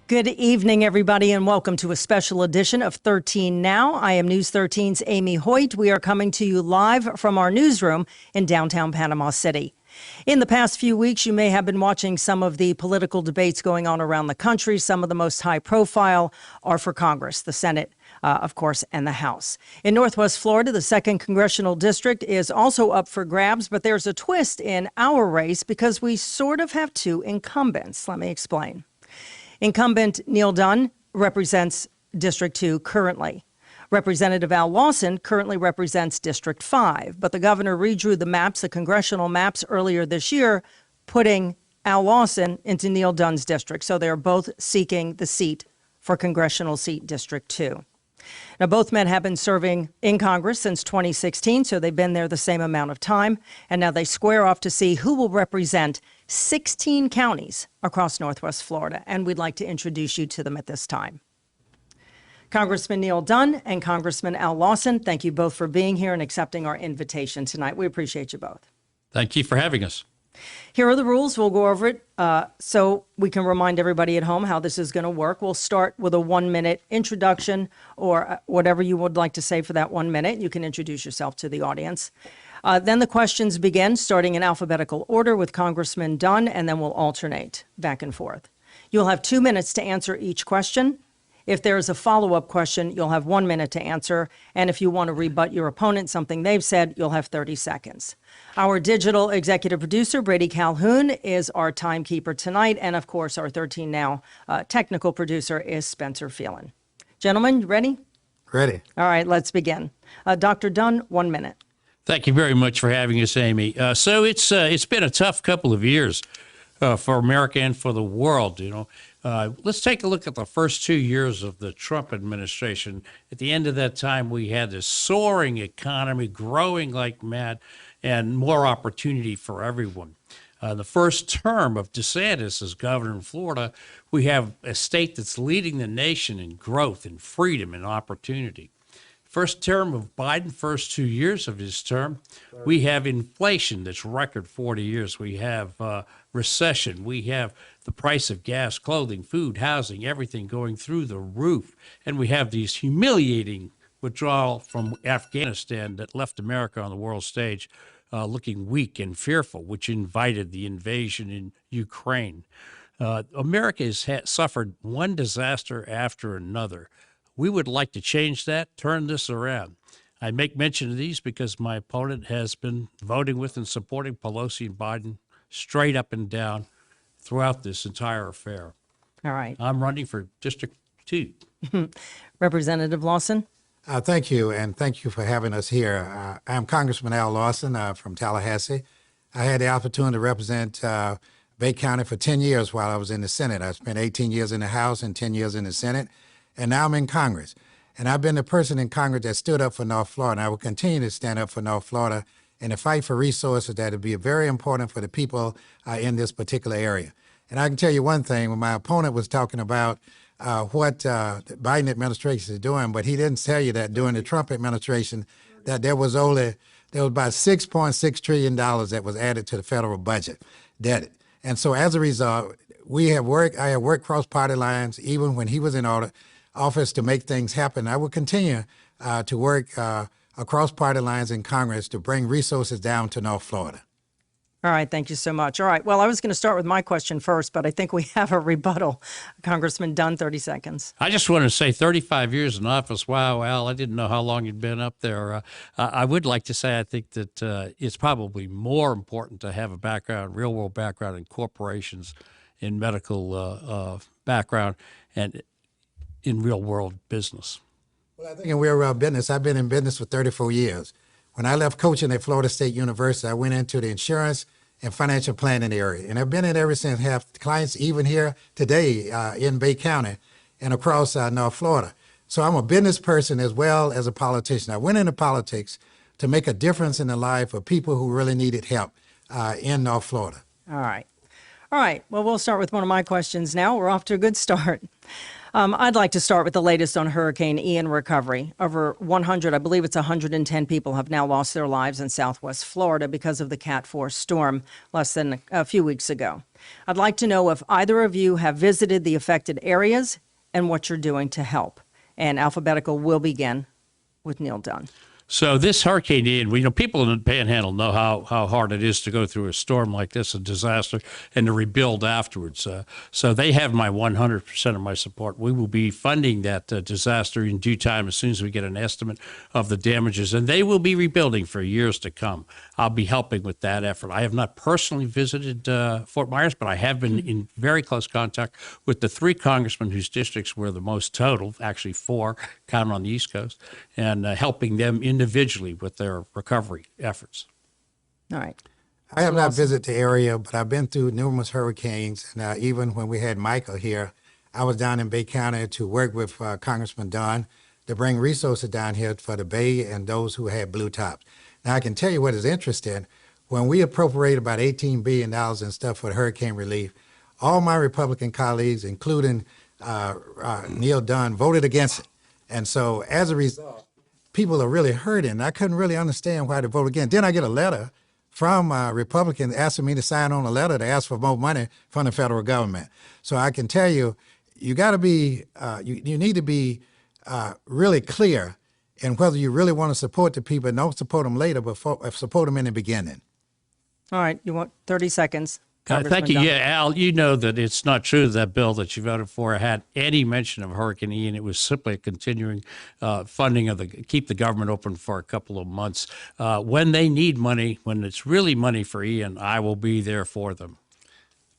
Good evening, everybody, and welcome to a special edition of 13 Now. I am News 13's Amy Hoyt. We are coming to you live from our newsroom in downtown Panama City. In the past few weeks, you may have been watching some of the political debates going on around the country. Some of the most high profile are for Congress, the Senate, of course, and the House. In Northwest Florida, the 2nd Congressional District is also up for grabs, but there's a twist in our race because we sort of have two incumbents. Let me explain. Incumbent Neal Dunn represents District 2 currently. Representative Al Lawson currently represents District 5, but the governor redrew the maps, the congressional maps, earlier this year, putting Al Lawson into Neal Dunn's district. So they're both seeking the seat for congressional seat District 2. Now, both men have been serving in Congress since 2016, so they've been there the same amount of time. And now they square off to see who will represent 16 counties across Northwest Florida. And we'd like to introduce you to them at this time. Congressman Neal Dunn and Congressman Al Lawson, thank you both for being here and accepting our invitation tonight. We appreciate you both. Thank you for having us. Here are the rules. We'll go over it so we can remind everybody at home how this is going to work. We'll start with a 1-minute introduction or whatever you would like to say for that 1 minute. You can introduce yourself to the audience. Then the questions begin, starting in alphabetical order with Congressman Dunn, and then we'll alternate back and forth. You'll have 2 minutes to answer each question. If there is a follow-up question, you'll have 1 minute to answer. And if you want to rebut your opponent, something they've said, you'll have 30 seconds. Our digital executive producer, Brady Calhoun, is our timekeeper tonight. And of course, our 13 Now technical producer is Spencer Phelan. Gentlemen, you ready? Ready. All right, let's begin. Dr. Dunn, 1 minute. Thank you very much for having us, Amy. So it's been a tough couple of years for America and for the world, you know. Let's take a look at the first 2 years of the Trump administration. At the end of that time, we had this soaring economy, growing like mad, and more opportunity for everyone. The first term of DeSantis as governor in Florida, we have a state that's leading the nation in growth and freedom and opportunity. First term of Biden, first 2 years of his term, we have inflation that's record 40 years. We have recession. We have the price of gas, clothing, food, housing, everything going through the roof. And we have these humiliating withdrawal from Afghanistan that left America on the world stage looking weak and fearful, which invited the invasion in Ukraine. America has suffered one disaster after another. We would like to change that, turn this around. I make mention of these because my opponent has been voting with and supporting Pelosi and Biden straight up and down throughout this entire affair. All right. I'm running for District 2. Representative Lawson. Thank you, and thank you for having us here. I'm Congressman Al Lawson from Tallahassee. I had the opportunity to represent Bay County for 10 years while I was in the Senate. I spent 18 years in the House and 10 years in the Senate, and now I'm in Congress. And I've been the person in Congress that stood up for North Florida, and I will continue to stand up for North Florida and to fight for resources that will be very important for the people in this particular area. And I can tell you one thing, when my opponent was talking about what the Biden administration is doing, but he didn't tell you that during the Trump administration that there was about $6.6 trillion that was added to the federal budget, debt. And so as a result, I have worked cross party lines even when he was in office to make things happen. I will continue to work across party lines in Congress to bring resources down to North Florida. All right. Thank you so much. All right. Well, I was going to start with my question first, but I think we have a rebuttal. Congressman Dunn, 30 seconds. I just want to say 35 years in office. Wow, Al, I didn't know how long you'd been up there. I would like to say I think that it's probably more important to have a background, real world background in corporations, in medical background, and in real world business. Well, I think in real world business, I've been in business for 34 years. When I left coaching at Florida State University, I went into the insurance and financial planning area. And I've been in it ever since, have clients even here today in Bay County and across North Florida. So I'm a business person as well as a politician. I went into politics to make a difference in the life of people who really needed help in North Florida. All right. All right. Well, we'll start with one of my questions now. We're off to a good start. I'd like to start with the latest on Hurricane Ian recovery. Over 100, I believe it's 110 people have now lost their lives in Southwest Florida because of the Cat 4 storm less than a few weeks ago. I'd like to know if either of you have visited the affected areas and what you're doing to help. And alphabetical will begin with Neal Dunn. So this Hurricane Ian, people in the Panhandle know how hard it is to go through a storm like this, a disaster, and to rebuild afterwards. So they have my 100% of my support. We will be funding that disaster in due time as soon as we get an estimate of the damages, and they will be rebuilding for years to come. I'll be helping with that effort. I have not personally visited Fort Myers, but I have been in very close contact with the 3 congressmen whose districts were the most total, actually 4, counting on the East Coast, and helping them individually with their recovery efforts. All right. I have not visited the area, but I've been through numerous hurricanes. And even when we had Michael here, I was down in Bay County to work with Congressman Dunn to bring resources down here for the Bay and those who had blue tops. Now, I can tell you what is interesting. When we appropriated about $18 billion and stuff for hurricane relief, all my Republican colleagues, including Neal Dunn, voted against it. And so as a result, people are really hurting. I couldn't really understand why to vote again. Then I get a letter from Republicans asking me to sign on a letter to ask for more money from the federal government. So I can tell you, you got to be, you need to be really clear in whether you really want to support the people. Don't support them later, but support them in the beginning. All right. You want 30 seconds. Thank you. Dunn. Yeah, Al, you know that it's not true that bill that you voted for had any mention of Hurricane Ian. It was simply a continuing funding of keep the government open for a couple of months. When they need money, when it's really money for Ian, I will be there for them.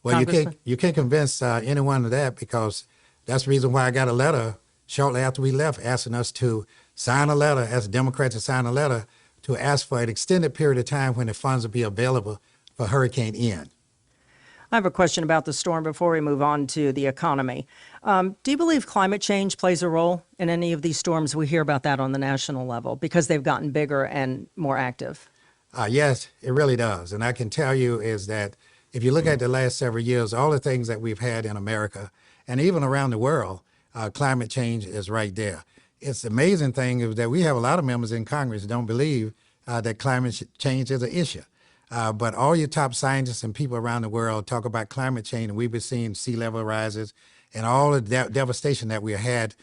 Well, you can't convince anyone of that, because that's the reason why I got a letter shortly after we left asking us to sign a letter, as Democrats to sign a letter to ask for an extended period of time when the funds will be available for Hurricane Ian. I have a question about the storm before we move on to the economy. Do you believe climate change plays a role in any of these storms? We hear about that on the national level because they've gotten bigger and more active. Yes, it really does. And I can tell you is that if you look at the last several years, all the things that we've had in America and even around the world, climate change is right there. It's the amazing thing is that we have a lot of members in Congress who don't believe that climate change is an issue. But all your top scientists and people around the world talk about climate change, and we've been seeing sea level rises and all the devastation that we had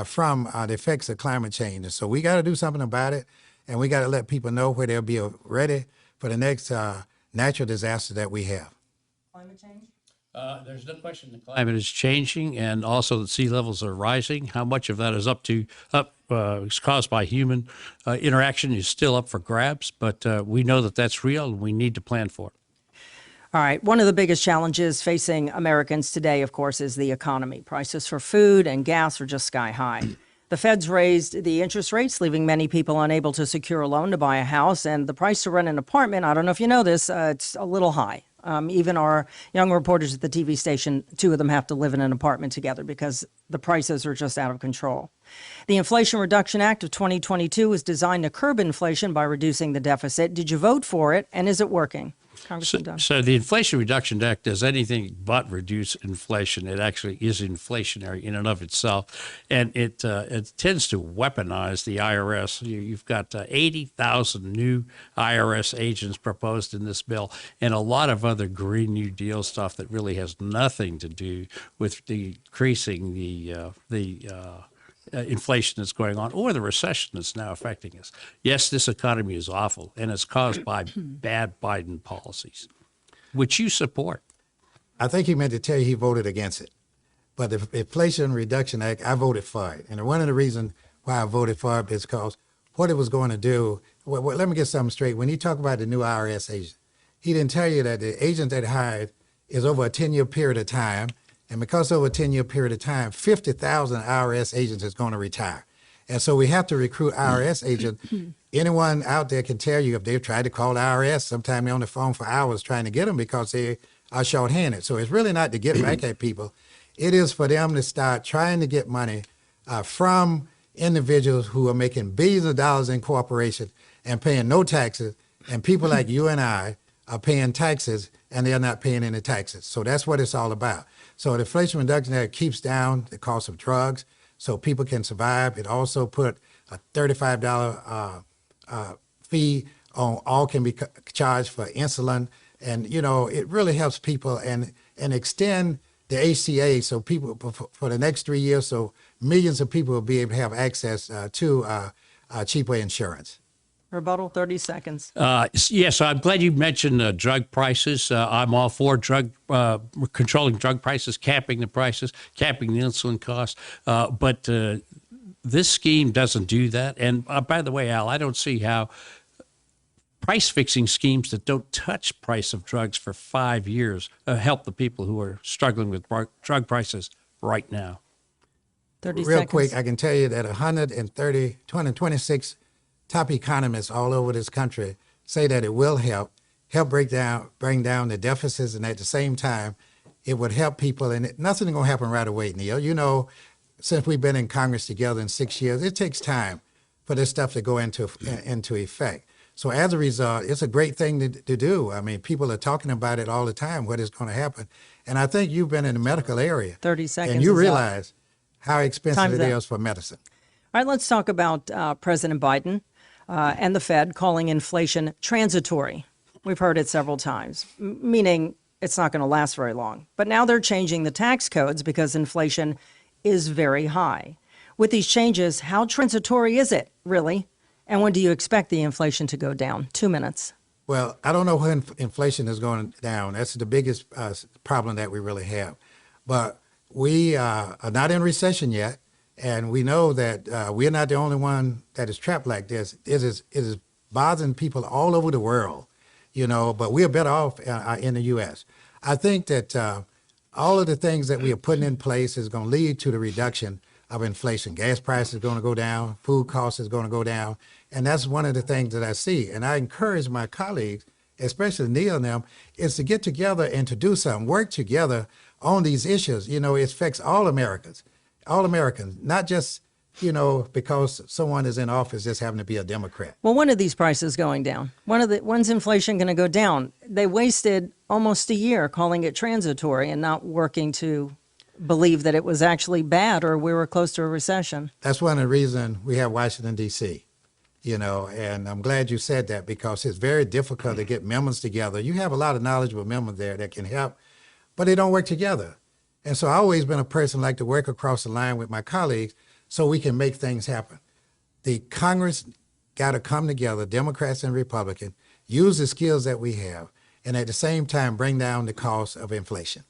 from the effects of climate change. And so we got to do something about it, and we got to let people know where they'll be ready for the next natural disaster that we have. Climate change? There's no question the climate is changing, and also the sea levels are rising. How much of that is is caused by human interaction is still up for grabs, but we know that that's real, and we need to plan for it. All right. One of the biggest challenges facing Americans today, of course, is the economy. Prices for food and gas are just sky high. The Fed's raised the interest rates, leaving many people unable to secure a loan to buy a house. And the price to rent an apartment, I don't know if you know this, it's a little high. Even our young reporters at the TV station, 2 of them have to live in an apartment together because the prices are just out of control. The Inflation Reduction Act of 2022 is designed to curb inflation by reducing the deficit. Did you vote for it, and is it working? Congressman Dunn. So the Inflation Reduction Act does anything but reduce inflation. It actually is inflationary in and of itself, and it tends to weaponize the IRS. You've got 80,000 new IRS agents proposed in this bill, and a lot of other Green New Deal stuff that really has nothing to do with decreasing the inflation that's going on or the recession that's now affecting us. Yes, this economy is awful, and it's caused by bad Biden policies, which you support. I think he meant to tell you he voted against it. But the Inflation Reduction Act, I voted for it. And one of the reasons why I voted for it is because what it was going to do, well, let me get something straight. When he talked about the new IRS agent, he didn't tell you that the agent that hired is over a 10-year period of time. And because over a 10-year period of time, 50,000 IRS agents is going to retire. And so we have to recruit IRS agents. Anyone out there can tell you if they've tried to call the IRS, sometimes they're on the phone for hours trying to get them because they are shorthanded. So it's really not to get back at people. It is for them to start trying to get money from individuals who are making billions of dollars in corporations and paying no taxes. And people like you and I are paying taxes, and they're not paying any taxes. So that's what it's all about. So the Inflation Reduction Act keeps down the cost of drugs so people can survive. It also put a $35 fee on all can be charged for insulin. And, you know, it really helps people. And and extend the ACA so people for the next 3 years, so millions of people will be able to have access to cheaper insurance. Rebuttal, 30 seconds. Yes, I'm glad you mentioned drug prices. I'm all for controlling drug prices, capping the prices, capping the insulin costs. But this scheme doesn't do that. And by the way, Al, I don't see how price fixing schemes that don't touch price of drugs for 5 years help the people who are struggling with drug prices right now. 30 Real seconds. quick, I can tell you that 226 top economists all over this country say that it will help bring down the deficits, and at the same time, it would help people. And nothing's going to happen right away, Neal. You know, since we've been in Congress together in 6 years, it takes time for this stuff to go into effect. So as a result, it's a great thing to do. I mean, people are talking about it all the time, what is going to happen. And I think you've been in the medical area. 30 seconds. And you is realize how expensive Time's it up. is for medicine. All right, let's talk about President Biden and the Fed calling inflation transitory. We've heard it several times, meaning it's not going to last very long. But now they're changing the tax codes because inflation is very high. With these changes, how transitory is it, really? And when do you expect the inflation to go down? 2 minutes. Well, I don't know when inflation is going down. That's the biggest problem that we really have. But we are not in recession yet, and we know that we're not the only one that is trapped like this. It is bothering people all over the world, you know, but we're better off in the U.S. I think that all of the things that we are putting in place is going to lead to the reduction of inflation. Gas prices are going to go down, food costs is going to go down, and that's one of the things that I see. And I encourage my colleagues, especially Neal and them, is to get together and to do something, work together on these issues. You know, it affects all Americans, not just, you know, because someone is in office just having to be a Democrat. Well, when are these prices going down? When's inflation going to go down? They wasted almost a year calling it transitory and not working to believe that it was actually bad or we were close to a recession. That's one of the reasons we have Washington, D.C., you know, and I'm glad you said that because it's very difficult to get members together. You have a lot of knowledgeable members there that can help, but they don't work together. And so I've always been a person like to work across the line with my colleagues so we can make things happen. The Congress got to come together, Democrats and Republicans, use the skills that we have, and at the same time bring down the cost of inflation.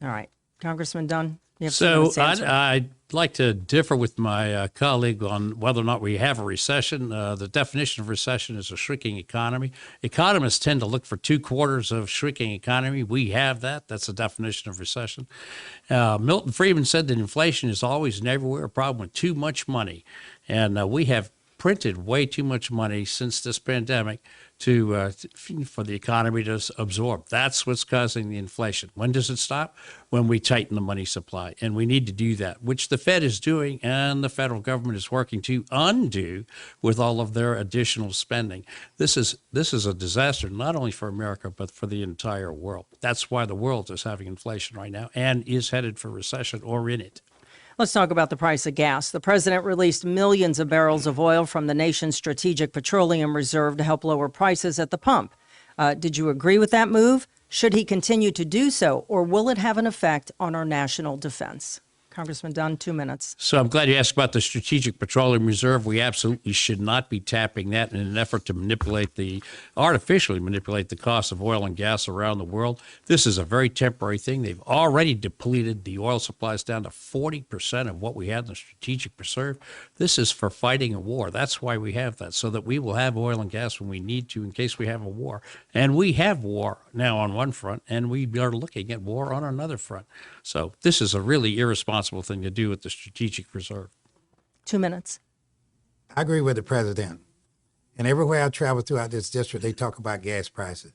All right. Congressman Dunn, you have So some answer. I'd like to differ with my colleague on whether or not we have a recession. The definition of recession is a shrinking economy. Economists tend to look for 2 quarters of shrinking economy. We have that. That's the definition of recession. Milton Friedman said that inflation is always and everywhere a problem with too much money. And we have printed way too much money since this pandemic for the economy to absorb. That's what's causing the inflation. When does it stop? When we tighten the money supply. And we need to do that, which the Fed is doing and the federal government is working to undo with all of their additional spending. This is a disaster, not only for America, but for the entire world. That's why the world is having inflation right now and is headed for recession or in it. Let's talk about the price of gas. The president released millions of barrels of oil from the nation's strategic petroleum reserve to help lower prices at the pump. Did you agree with that move? Should he continue to do so, or will it have an effect on our national defense? Congressman Dunn, 2 minutes. So I'm glad you asked about the Strategic Petroleum Reserve. We absolutely should not be tapping that in an effort to artificially manipulate the cost of oil and gas around the world. This is a very temporary thing. They've already depleted the oil supplies down to 40% of what we had in the Strategic Reserve. This is for fighting a war. That's why we have that, so that we will have oil and gas when we need to in case we have a war. And we have war now on one front, and we are looking at war on another front. So this is a really irresponsible thing to do with the Strategic Reserve. 2 minutes. I agree with the president. And everywhere I travel throughout this district, they talk about gas prices.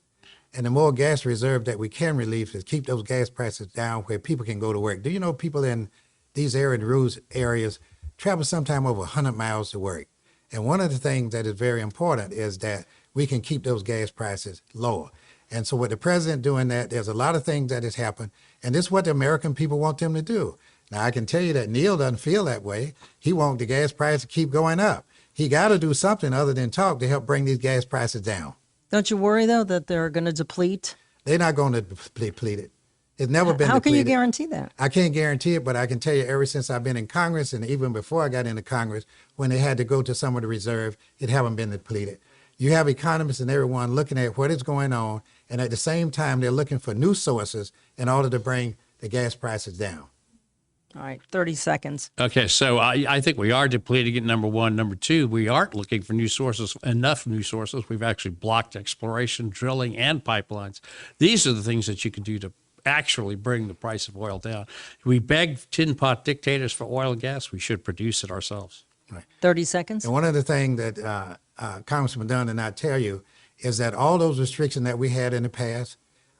And the more gas reserve that we can relieve is keep those gas prices down where people can go to work. Do you know people in these rural areas travel sometime over 100 miles to work? And one of the things that is very important is that we can keep those gas prices lower. And so with the president doing that, there's a lot of things that has happened. And this is what the American people want them to do. Now, I can tell you that Neal doesn't feel that way. He wants the gas price to keep going up. He got to do something other than talk to help bring these gas prices down. Don't you worry, though, that they're going to deplete? They're not going to deplete it. It's never been How can you depleted. guarantee that? I can't guarantee it, but I can tell you ever since I've been in Congress and even before I got into Congress, when they had to go to some of the reserve, it haven't been depleted. You have economists and everyone looking at what is going on, and at the same time, they're looking for new sources in order to bring the gas prices down. All right, 30 seconds. Okay, so I think we are depleting it, number one. Number two, we aren't looking for new sources, enough new sources. We've actually blocked exploration, drilling, and pipelines. These are the things that you can do to actually bring the price of oil down. We beg tin pot dictators for oil and gas. We should produce it ourselves. Right. 30 seconds. And one of the things that Congressman Dunn did not tell you is that all those restrictions that we had in the past,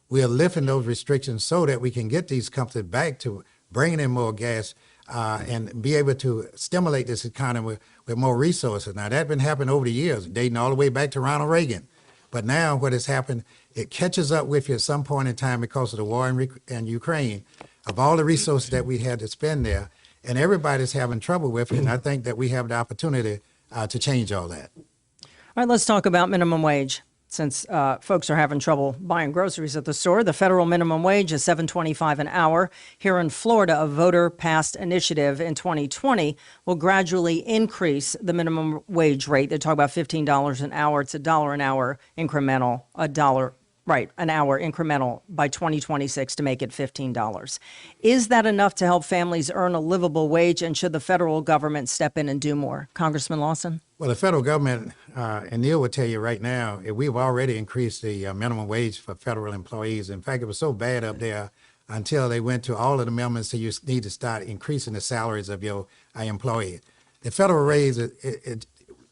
we are lifting those restrictions so that we can get these companies back to bringing in more gas and be able to stimulate this economy with more resources. Now, that's been happening over the years, dating all the way back to Ronald Reagan. But now what has happened, it catches up with you at some point in time because of the war in Ukraine, of all the resources that we had to spend there. And everybody's having trouble with it. And I think that we have the opportunity to change all that. All right, let's talk about minimum wage. Since folks are having trouble buying groceries at the store, the federal minimum wage is $7.25 an hour. Here in Florida, a voter-passed initiative in 2020 will gradually increase the minimum wage rate. They're talking about $15 an hour. It's $1 an hour incremental, an hour incremental by 2026 to make it $15. Is that enough to help families earn a livable wage, and should the federal government step in and do more? Congressman Lawson? Well, the federal government, and Neal will tell you right now, we've already increased the minimum wage for federal employees. In fact, it was so bad up there until they went to all of the amendments that you need to start increasing the salaries of your employees. The federal raise it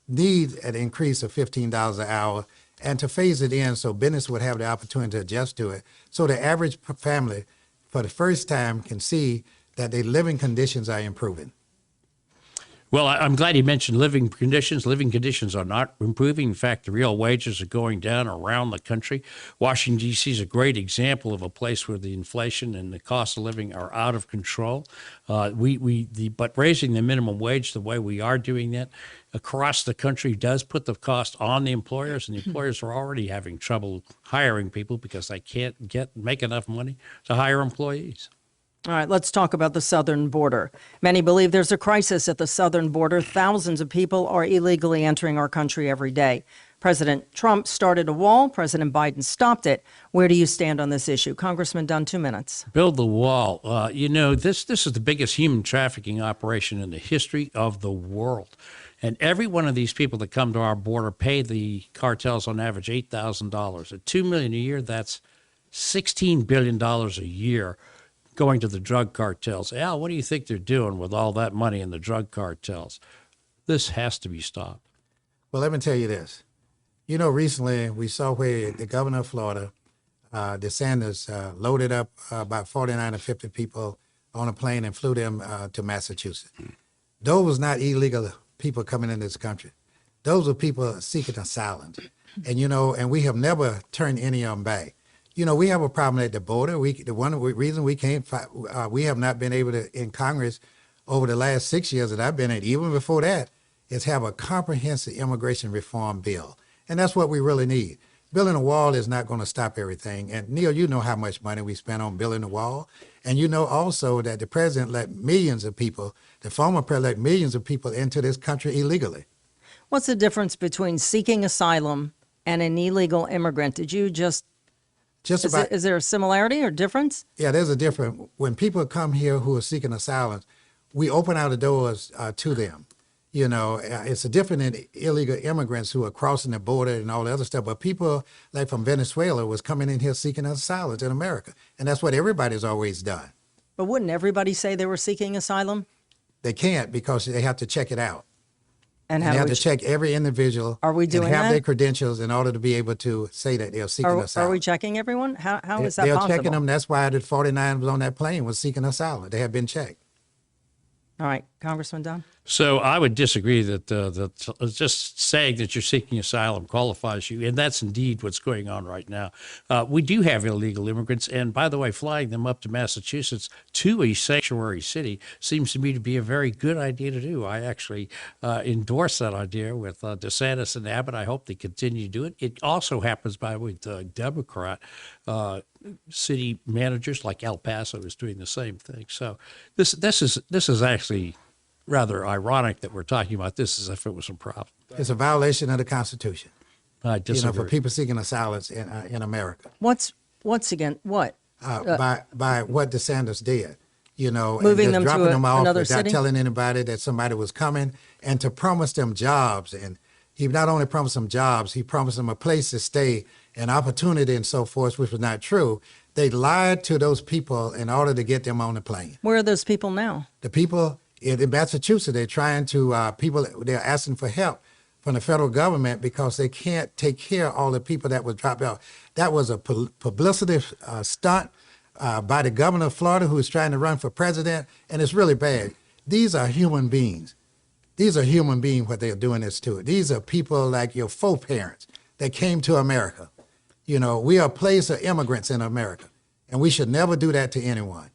needs an increase of $15 an hour and to phase it in so business would have the opportunity to adjust to it. So the average family, for the first time, can see that their living conditions are improving. Well, I'm glad you mentioned living conditions. Living conditions are not improving. In fact, the real wages are going down around the country. Washington, D.C. is a great example of a place where the inflation and the cost of living are out of control. But raising the minimum wage the way we are doing that across the country does put the cost on the employers, and the employers are already having trouble hiring people because they can't make enough money to hire employees. All right, let's talk about the southern border. Many believe there's a crisis at the southern border. Thousands of people are illegally entering our country every day. President Trump started a wall. President Biden stopped it. Where do you stand on this issue? Congressman Dunn, 2 minutes. Build the wall. This is the biggest human trafficking operation in the history of the world. And every one of these people that come to our border pay the cartels on average $8,000. At $2 million a year, that's $16 billion a year going to the drug cartels. Al, what do you think they're doing with all that money in the drug cartels? This has to be stopped. Well, let me tell you this. Recently we saw where the governor of Florida, DeSantis, loaded up about 49 or 50 people on a plane and flew them to Massachusetts. Those was not illegal people coming into this country. Those were people seeking asylum. And we have never turned any of them back. We have a problem at the border. The one reason we can't, we have not been able to, in Congress over the last 6 years that I've been in, even before that, is have a comprehensive immigration reform bill. And that's what we really need. Building a wall is not going to stop everything. And Neal, you know how much money we spent on building the wall. And you know also that the president let millions of people, the former president let millions of people into this country illegally. What's the difference between seeking asylum and an illegal immigrant? Is there a similarity or difference? Yeah, there's a difference. When people come here who are seeking asylum, we open our doors to them. It's a different than illegal immigrants who are crossing the border and all the other stuff. But people like from Venezuela was coming in here seeking asylum in America. And that's what everybody's always done. But wouldn't everybody say they were seeking asylum? They can't because they have to check it out. And they have to check every individual. Are we doing and have that? their credentials in order to be able to say that they're seeking asylum. Are we checking everyone? How is that they're possible? checking them. That's why the 49 was on that plane was seeking asylum. They have been checked. All right, Congressman Dunn. So I would disagree that just saying that you're seeking asylum qualifies you, and that's indeed what's going on right now. We do have illegal immigrants, and by the way, flying them up to Massachusetts to a sanctuary city seems to me to be a very good idea to do. I actually endorse that idea with DeSantis and Abbott. I hope they continue to do it. It also happens, by the way, with Democrat city managers like El Paso is doing the same thing. So this is actually rather ironic that we're talking about this as if it was a problem. It's a violation of the Constitution. I disagree. For people seeking asylum in America. What's again? What? By what DeSantis did, Moving them to dropping them off another without city? telling anybody that somebody was coming, and to promise them jobs. And he not only promised them jobs, he promised them a place to stay, an opportunity, and so forth, which was not true. They lied to those people in order to get them on the plane. Where are those people now? The people in Massachusetts, they're trying to they're asking for help from the federal government because they can't take care of all the people that was dropped out. That was a publicity stunt by the governor of Florida, who is trying to run for president, and it's really bad. These are human beings. These are human beings, what they're doing this to. These are people like your foreparents that came to America. We are a place of immigrants in America, and we should never do that to anyone.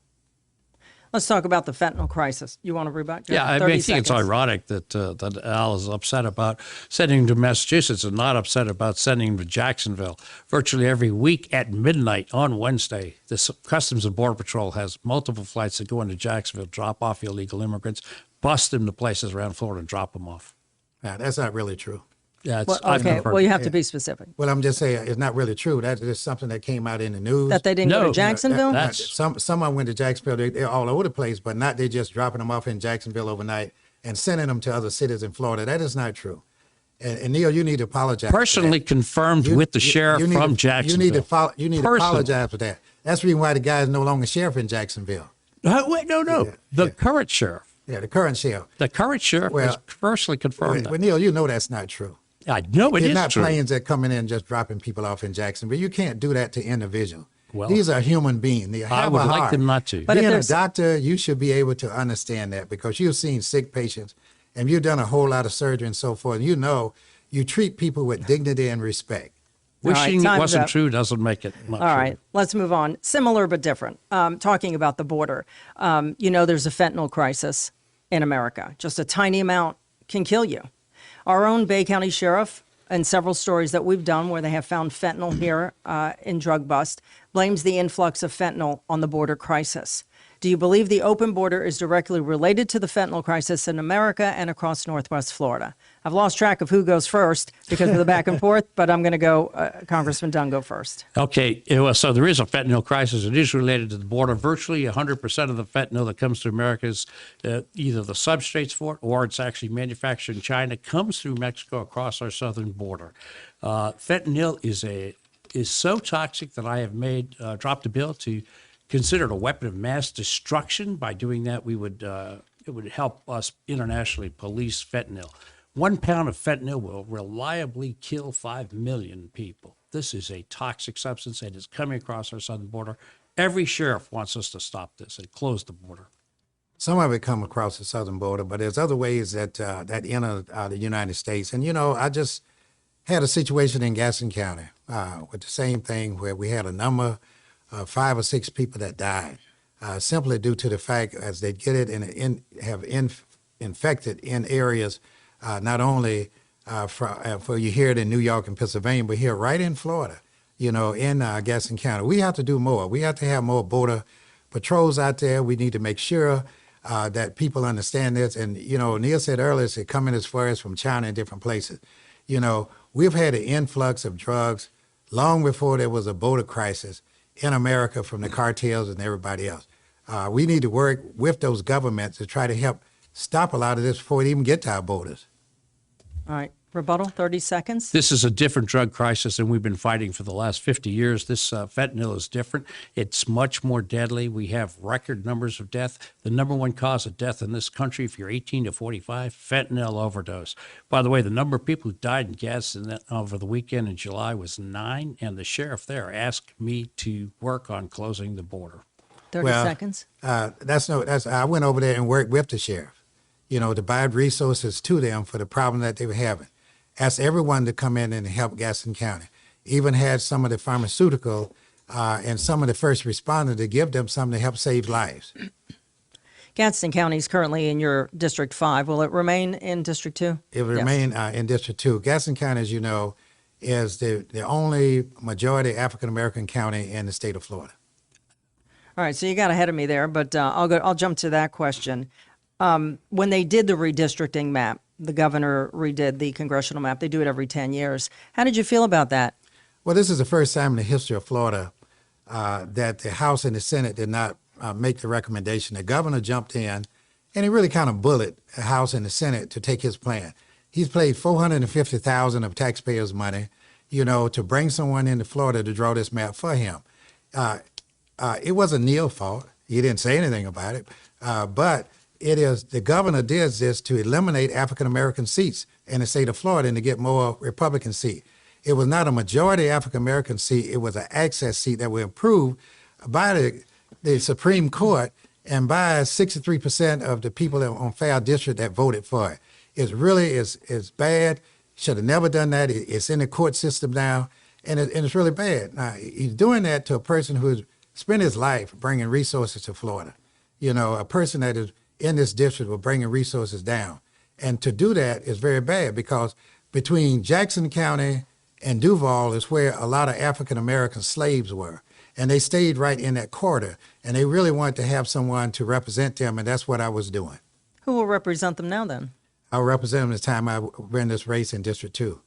Let's talk about the fentanyl crisis. You want to rebut? Yeah, I think it's ironic that Al is upset about sending him to Massachusetts and not upset about sending him to Jacksonville. Virtually every week at midnight on Wednesday, the Customs and Border Patrol has multiple flights that go into Jacksonville, drop off illegal immigrants, bust them to places around Florida, and drop them off. That's not really true. Yeah, okay. Well, you have to be specific. Well, I'm just saying it's not really true. That is something that came out in the news. That they didn't go to Jacksonville? Someone went to Jacksonville. They're all over the place, but not they just dropping them off in Jacksonville overnight and sending them to other cities in Florida. That is not true. And Neal, you need to apologize. Personally confirmed with the sheriff from Jacksonville. You need to apologize for that. That's the reason why the guy is no longer sheriff in Jacksonville. Wait, no. The current sheriff. Yeah, the current sheriff. The current sheriff has personally confirmed that. Well, Neal, you know that's not true. I know it is It's not true. planes that coming in just dropping people off in Jacksonville. You can't do that to individuals. Well, these are human beings. They have I would a like heart. them not to. But Being a doctor, you should be able to understand that because you've seen sick patients and you've done a whole lot of surgery and so forth. You treat people with dignity and respect. Wishing right, it wasn't up. true doesn't make it not All true. right, let's move on. Similar but different. Talking about the border. There's a fentanyl crisis in America. Just a tiny amount can kill you. Our own Bay County Sheriff, and several stories that we've done where they have found fentanyl here in drug bust, blames the influx of fentanyl on the border crisis. Do you believe the open border is directly related to the fentanyl crisis in America and across Northwest Florida? I've lost track of who goes first because of the back and forth, but I'm going to go, Congressman Dunn, go first. Okay, so there is a fentanyl crisis. It is related to the border. Virtually 100% of the fentanyl that comes to America is either the substrates for it or it's actually manufactured in China, comes through Mexico across our southern border. Fentanyl is so toxic that I have dropped a bill to consider it a weapon of mass destruction. By doing that, it would help us internationally police fentanyl. 1 pound of fentanyl will reliably kill 5 million people. This is a toxic substance and is coming across our southern border. Every sheriff wants us to stop this and close the border. Some of it come across the southern border, but there's other ways that enter the United States. And, I just had a situation in Gaston County with the same thing where we had a number of 5 or 6 people that died simply due to the fact as they get it and have infected in areas not only for you hear it in New York and Pennsylvania, but here right in Florida, in Gaston County. We have to do more. We have to have more border patrols out there. We need to make sure that people understand this. And, Neal said earlier, it's coming as far as from China and different places. We've had an influx of drugs long before there was a border crisis in America from the cartels and everybody else. We need to work with those governments to try to help stop a lot of this before it even get to our borders. All right. Rebuttal, 30 seconds. This is a different drug crisis than we've been fighting for the last 50 years. This fentanyl is different. It's much more deadly. We have record numbers of death. The number one cause of death in this country, if you're 18 to 45, fentanyl overdose. By the way, the number of people who died in Gadsden over the weekend in July was 9, and the sheriff there asked me to work on closing the border. 30 seconds. I went over there and worked with the sheriff, to provide resources to them for the problem that they were having. Asked everyone to come in and help Gaston County. Even had some of the pharmaceutical and some of the first responders to give them something to help save lives. Gadsden County is currently in your District 5. Will it remain in District 2? It will remain in District 2. Gaston County, as you know, is the only majority African-American county in the state of Florida. All right, so you got ahead of me there, but I'll jump to that question. When they did the redistricting map, the governor redid the congressional map. They do it every 10 years. How did you feel about that? Well, this is the first time in the history of Florida that the House and the Senate did not make the recommendation. The governor jumped in, and he really kind of bullied the House and the Senate to take his plan. He's paid $450,000 of taxpayers' money, to bring someone into Florida to draw this map for him. It wasn't Neal's fault. He didn't say anything about it, but it is the governor did this to eliminate African-American seats in the state of Florida and to get more Republican seats. It was not a majority African-American seat. It was an access seat that was approved by the Supreme Court and by 63% of the people on Fair District that voted for it. It really is bad. Should have never done that. It's in the court system now, and it's really bad. Now, he's doing that to a person who's spent his life bringing resources to Florida. A person that is in this district will bringing resources down. And to do that is very bad because between Jackson County and Duval is where a lot of African-American slaves were. And they stayed right in that corridor. And they really wanted to have someone to represent them, and that's what I was doing. Who will represent them now then? I'll represent them this time I ran this race in District 2.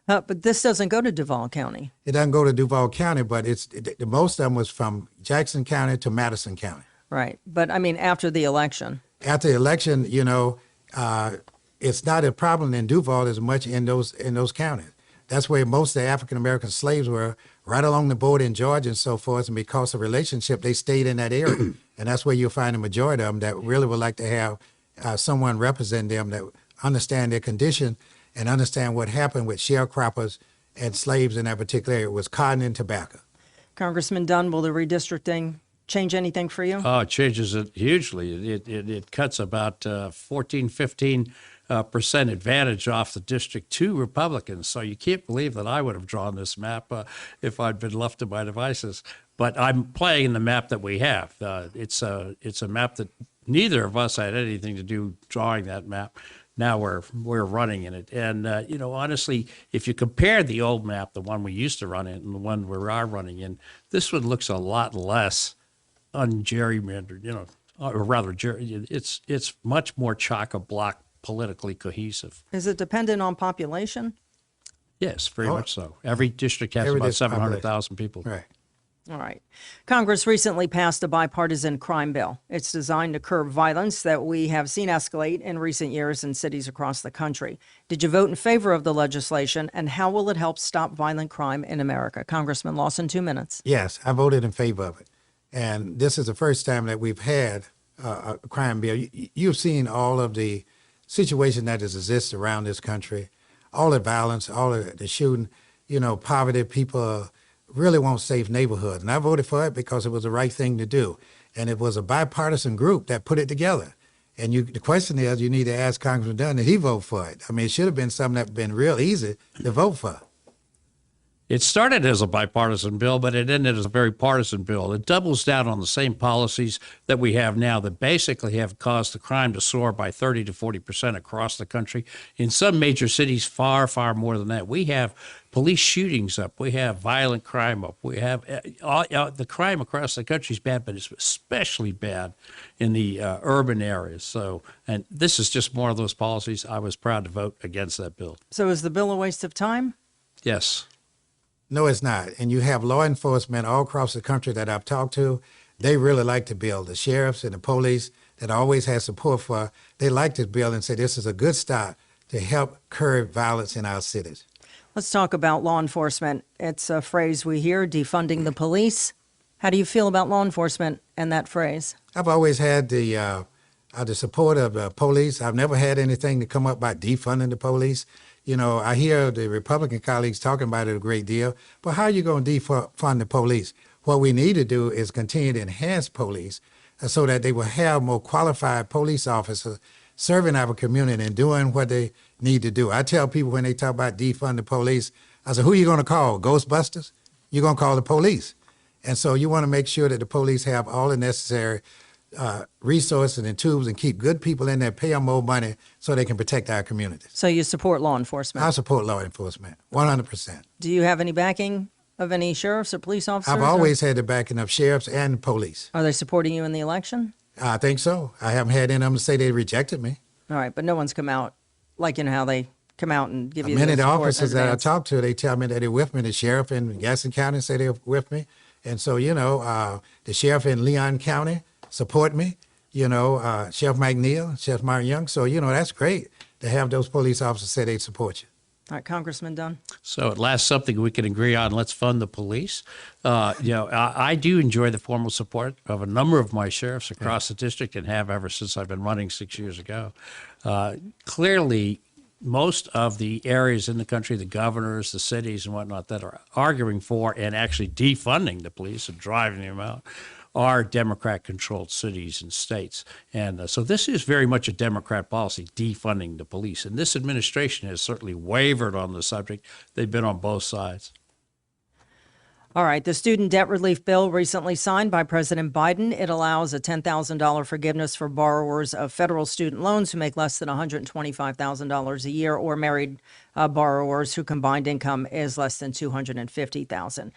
But this doesn't go to Duval County. It doesn't go to Duval County, but the most of them was from Jackson County to Madison County. Right. But I mean, after the election. After the election, it's not a problem in Duval as much in those counties. That's where most of the African-American slaves were, right along the border in Georgia and so forth. And because of relationship, they stayed in that area. And that's where you'll find a majority of them that really would like to have someone represent them that understand their condition and understand what happened with sharecroppers and slaves in that particular area. It was cotton and tobacco. Congressman Dunn, will the redistricting change anything for you? Oh, it changes it hugely. It cuts about 15% advantage off the District 2 Republicans. So you can't believe that I would have drawn this map if I'd been left to my devices. But I'm playing the map that we have. It's a map that neither of us had anything to do drawing that map. Now we're running in it. And, honestly, if you compare the old map, the one we used to run in, and the one we are running in, this one looks a lot less ungerrymandered, or rather, it's much more chock-a-block, politically cohesive. Is it dependent on population? Yes, very much so. Every district has about 700,000 people. Right. All right. Congress recently passed a bipartisan crime bill. It's designed to curb violence that we have seen escalate in recent years in cities across the country. Did you vote in favor of the legislation, and how will it help stop violent crime in America? Congressman Lawson, 2 minutes. Yes, I voted in favor of it. And this is the first time that we've had a crime bill. You've seen all of the situation that exists around this country, all the violence, all of the shooting, poverty, people really want safe neighborhoods. And I voted for it because it was the right thing to do. And it was a bipartisan group that put it together. And the question is, you need to ask Congressman Dunn, did he vote for it? I mean, it should have been something that been real easy to vote for. It started as a bipartisan bill, but it ended as a very partisan bill. It doubles down on the same policies that we have now that basically have caused the crime to soar by 30 to 40% across the country. In some major cities, far, far more than that. We have police shootings up. We have violent crime up. We have the crime across the country is bad, but it's especially bad in the urban areas. So, and this is just more of those policies. I was proud to vote against that bill. So is the bill a waste of time? Yes. No, it's not. And you have law enforcement all across the country that I've talked to. They really like the bill. The sheriffs and the police that I always had support for, they like this bill and say this is a good start to help curb violence in our cities. Let's talk about law enforcement. It's a phrase we hear, defunding the police. How do you feel about law enforcement and that phrase? I've always had the support of the police. I've never had anything to come up by defunding the police. I hear the Republican colleagues talking about it a great deal, but how are you going to defund the police? What we need to do is continue to enhance police so that they will have more qualified police officers serving our community and doing what they need to do. I tell people when they talk about defund the police, I say, who are you going to call? Ghostbusters? You're going to call the police. And so you want to make sure that the police have all the necessary resources and tools and keep good people in there, pay them more money so they can protect our communities. So you support law enforcement? I support law enforcement, 100%. Do you have any backing of any sheriffs or police officers? I've always had the backing of sheriffs and police. Are they supporting you in the election? I think so. I haven't had any of them say they rejected me. All right, but no one's come out, like you know how they come out and give you Many of the support in officers that I advance. talk to, they tell me that they're with me. The sheriff in Gaston County say they're with me. And so, the sheriff in Leon County support me. Sheriff Mike Neal, Sheriff Martin Young. So, that's great to have those police officers say they support you. All right, Congressman Dunn. So at last, something we can agree on. Let's fund the police. I do enjoy the formal support of a number of my sheriffs across the district and have ever since I've been running 6 years ago. Clearly, most of the areas in the country, the governors, the cities and whatnot that are arguing for and actually defunding the police and driving them out are Democrat-controlled cities and states. And so this is very much a Democrat policy, defunding the police. And this administration has certainly wavered on the subject. They've been on both sides. All right, the student debt relief bill recently signed by President Biden. It allows a $10,000 forgiveness for borrowers of federal student loans who make less than $125,000 a year, or married borrowers whose combined income is less than $250,000.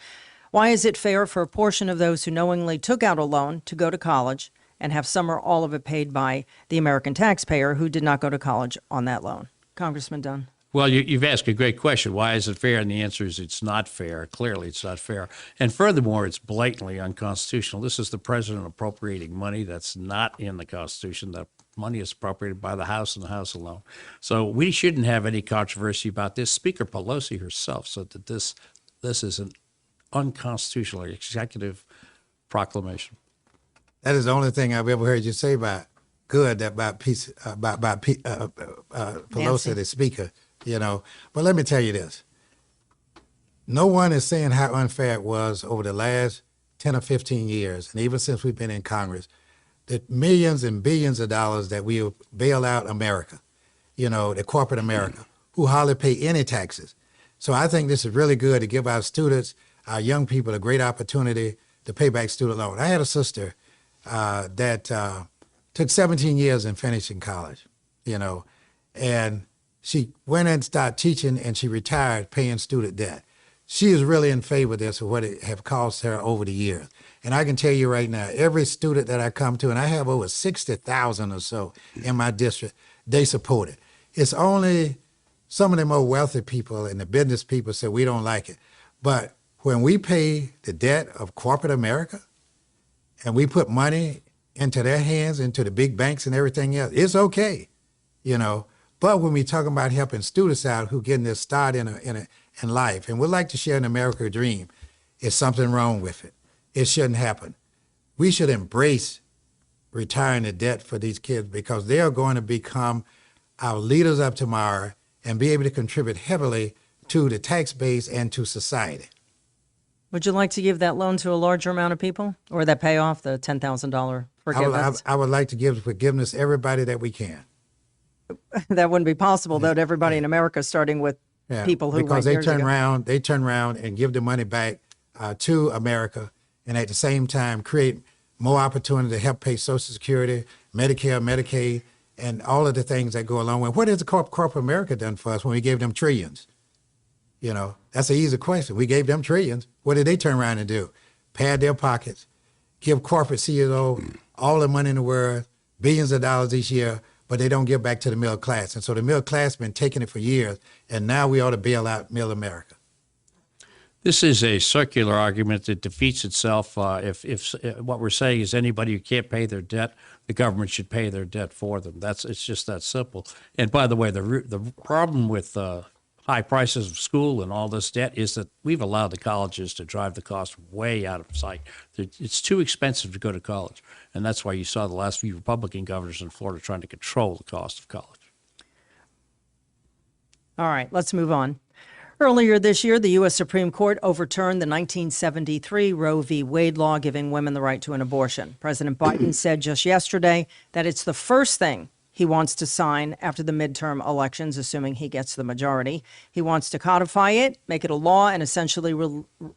Why is it fair for a portion of those who knowingly took out a loan to go to college and have some or all of it paid by the American taxpayer who did not go to college on that loan? Congressman Dunn. Well, you've asked a great question. Why is it fair? And the answer is it's not fair. Clearly, it's not fair. And furthermore, it's blatantly unconstitutional. This is the president appropriating money that's not in the Constitution. The money is appropriated by the House and the House alone. So we shouldn't have any controversy about this. Speaker Pelosi herself said that this is an unconstitutional executive proclamation. That is the only thing I've ever heard you say about Pelosi, the speaker, But let me tell you this. No one is saying how unfair it was over the last 10 or 15 years, and even since we've been in Congress, the millions and billions of dollars that we bail out America, the corporate America, who hardly pay any taxes. So I think this is really good to give our students, our young people, a great opportunity to pay back student loan. I had a sister that took 17 years in finishing college, and she went and started teaching, and she retired paying student debt. She is really in favor of this, of what it have cost her over the years. And I can tell you right now, every student that I come to, and I have over 60,000 or so in my district, they support it. It's only some of the more wealthy people and the business people say we don't like it. But when we pay the debt of corporate America and we put money into their hands, into the big banks and everything else, it's okay, But when we talk about helping students out who getting their start in life, and would like to share an American dream, is something wrong with it. It shouldn't happen. We should embrace retiring the debt for these kids because they are going to become our leaders of tomorrow and be able to contribute heavily to the tax base and to society. Would you like to give that loan to a larger amount of people, or that pay off the $10,000 forgiveness? I would like to give forgiveness to everybody that we can. That wouldn't be possible, though, to everybody in America, starting with people who because went they turn around and give the money back to America, and at the same time create more opportunity to help pay Social Security, Medicare, Medicaid, and all of the things that go along with. What has the corporate America done for us when we gave them trillions? That's an easy question. We gave them trillions. What did they turn around and do? Pad their pockets, give corporate CEOs all the money in the world, billions of dollars each year, but they don't give back to the middle class. And so the middle class has been taking it for years, and now we ought to bail out middle America. This is a circular argument that defeats itself. If what we're saying is anybody who can't pay their debt, the government should pay their debt for them. It's just that simple. And by the way, the problem with high prices of school and all this debt is that we've allowed the colleges to drive the cost way out of sight. It's too expensive to go to college. And that's why you saw the last few Republican governors in Florida trying to control the cost of college. All right, let's move on. Earlier this year, the U.S. Supreme Court overturned the 1973 Roe v. Wade law giving women the right to an abortion. President Biden said just yesterday that it's the first thing he wants to sign after the midterm elections, assuming he gets the majority. He wants to codify it, make it a law, and essentially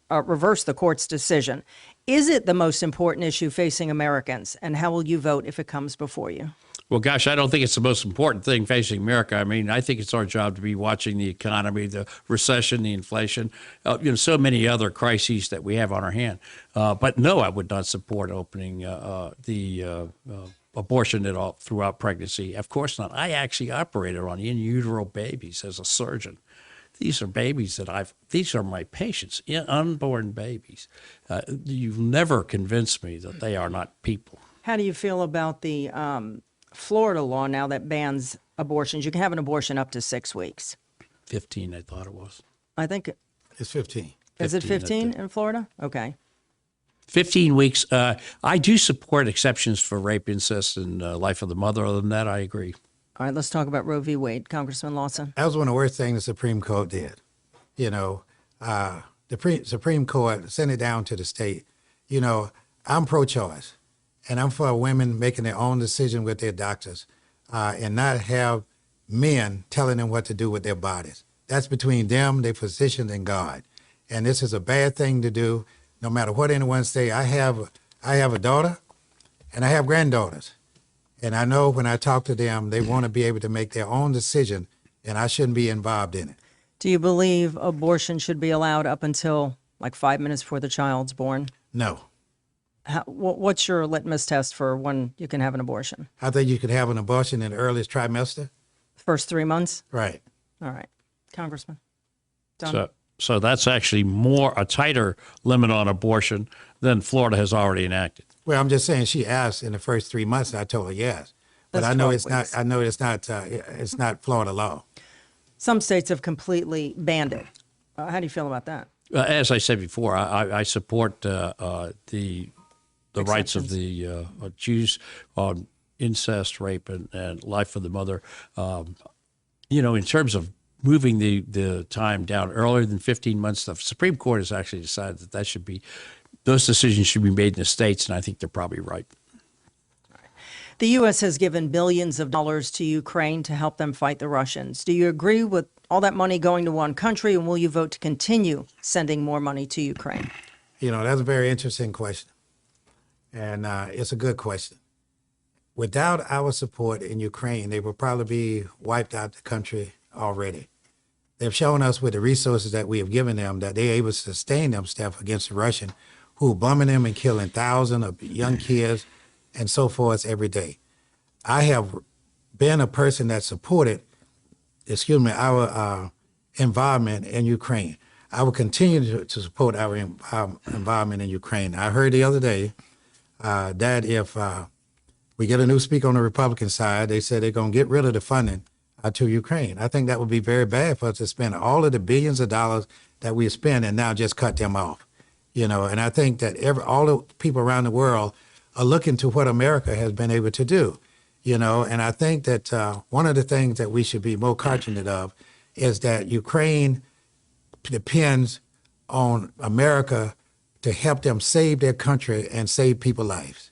reverse the court's decision. Is it the most important issue facing Americans? And how will you vote if it comes before you? Well, gosh, I don't think it's the most important thing facing America. I mean, I think it's our job to be watching the economy, the recession, the inflation, so many other crises that we have on our hand. But no, I would not support opening the abortion at all throughout pregnancy. Of course not. I actually operated on in utero babies as a surgeon. These are babies these are my patients, unborn babies. You've never convinced me that they are not people. How do you feel about the Florida law now that bans abortions? You can have an abortion up to 6 weeks. 15, I thought it was. I think It's 15. Is it 15 in Florida? Okay. 15 weeks. I do support exceptions for rape, incest, and life of the mother. Other than that, I agree. All right, let's talk about Roe v. Wade. Congressman Lawson. That was one of the worst things the Supreme Court did. The Supreme Court sent it down to the state. I'm pro-choice, and I'm for women making their own decision with their doctors and not have men telling them what to do with their bodies. That's between them, their physician, and God. And this is a bad thing to do. No matter what anyone say, I have a daughter and I have granddaughters. And I know when I talk to them, they want to be able to make their own decision, and I shouldn't be involved in it. Do you believe abortion should be allowed up until like 5 minutes before the child's born? No. What's your litmus test for when you can have an abortion? I think you could have an abortion in the earliest trimester. First 3 months? Right. All right. Congressman. Done. So that's actually a tighter limit on abortion than Florida has already enacted. Well, I'm just saying she asked in the first 3 months, and I told her yes. But That's I know 12 it's weeks. not. I know it's not Florida law. Some states have completely banned it. How do you feel about that? As I said before, I support the rights of the Jews on incest, rape, and life of the mother. In terms of moving the time down earlier than 15 months, the Supreme Court has actually decided that those decisions should be made in the states, and I think they're probably right. The U.S. has given billions of dollars to Ukraine to help them fight the Russians. Do you agree with all that money going to one country, and will you vote to continue sending more money to Ukraine? That's a very interesting question, and it's a good question. Without our support in Ukraine, they will probably be wiped out the country already. They've shown us with the resources that we have given them that they're able to sustain themselves against the Russian, who are bombing them and killing thousands of young kids and so forth every day. I have been a person that supported, our involvement in Ukraine. I will continue to support our involvement in Ukraine. I heard the other day that if we get a new speaker on the Republican side, they said they're going to get rid of the funding to Ukraine. I think that would be very bad for us to spend all of the billions of dollars that we spend and now just cut them off. And I think that all the people around the world are looking to what America has been able to do. And I think that one of the things that we should be more cognizant of is that Ukraine depends on America to help them save their country and save people's lives.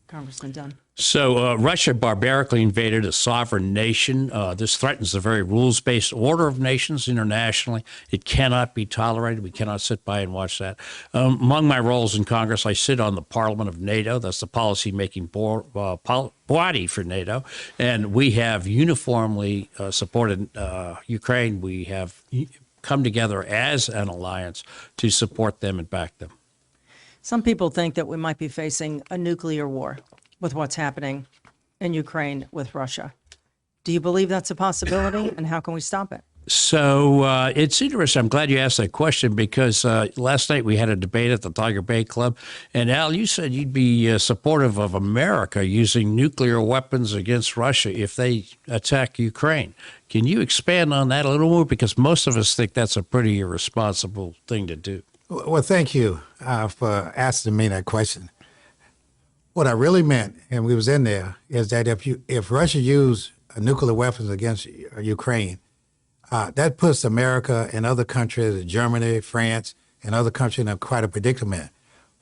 Congressman Dunn. So Russia barbarically invaded a sovereign nation. This threatens the very rules-based order of nations internationally. It cannot be tolerated. We cannot sit by and watch that. Among my roles in Congress, I sit on the Parliament of NATO. That's the policy-making body for NATO. And we have uniformly supported Ukraine. We have come together as an alliance to support them and back them. Some people think that we might be facing a nuclear war with what's happening in Ukraine with Russia. Do you believe that's a possibility, and how can we stop it? So it's interesting. I'm glad you asked that question because last night we had a debate at the Tiger Bay Club. And Al, you said you'd be supportive of America using nuclear weapons against Russia if they attack Ukraine. Can you expand on that a little more? Because most of us think that's a pretty irresponsible thing to do. Well, thank you for asking me that question. What I really meant, and we was in there, is that if Russia used nuclear weapons against Ukraine, that puts America and other countries, Germany, France, and other countries in quite a predicament.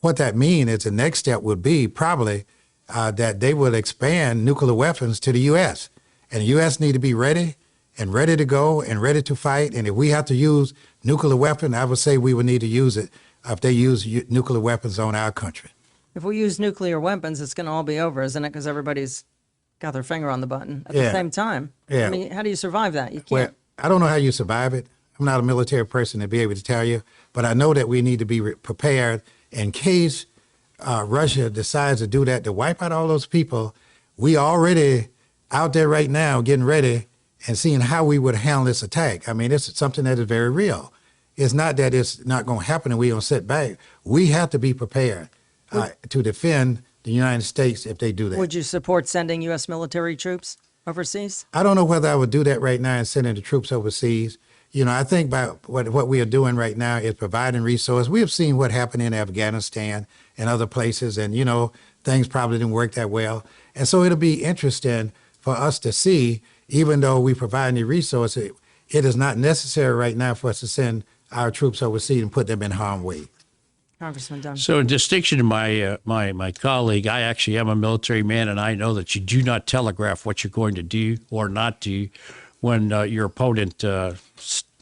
What that means is the next step would be probably that they will expand nuclear weapons to the U.S. And the U.S. need to be ready and ready to go and ready to fight. And if we have to use nuclear weapon, I would say we would need to use it if they use nuclear weapons on our country. If we use nuclear weapons, it's going to all be over, isn't it? Because everybody's got their finger on the button at the same time. Yeah. I mean, how do you survive that? You can't. Well, I don't know how you survive it. I'm not a military person to be able to tell you, but I know that we need to be prepared in case Russia decides to do that, to wipe out all those people. We already out there right now getting ready and seeing how we would handle this attack. I mean, it's something that is very real. It's not that it's not going to happen and we don't sit back. We have to be prepared to defend the United States if they do that. Would you support sending U.S. military troops overseas? I don't know whether I would do that right now and sending the troops overseas. You know, I think by what we are doing right now is providing resources. We have seen what happened in Afghanistan and other places, and, you know, things probably didn't work that well. And so it'll be interesting for us to see, even though we provide the resources, it is not necessary right now for us to send our troops overseas and put them in harm's way. Congressman Dunn. So in distinction to my colleague, I actually am a military man, and I know that you do not telegraph what you're going to do or not do when your opponent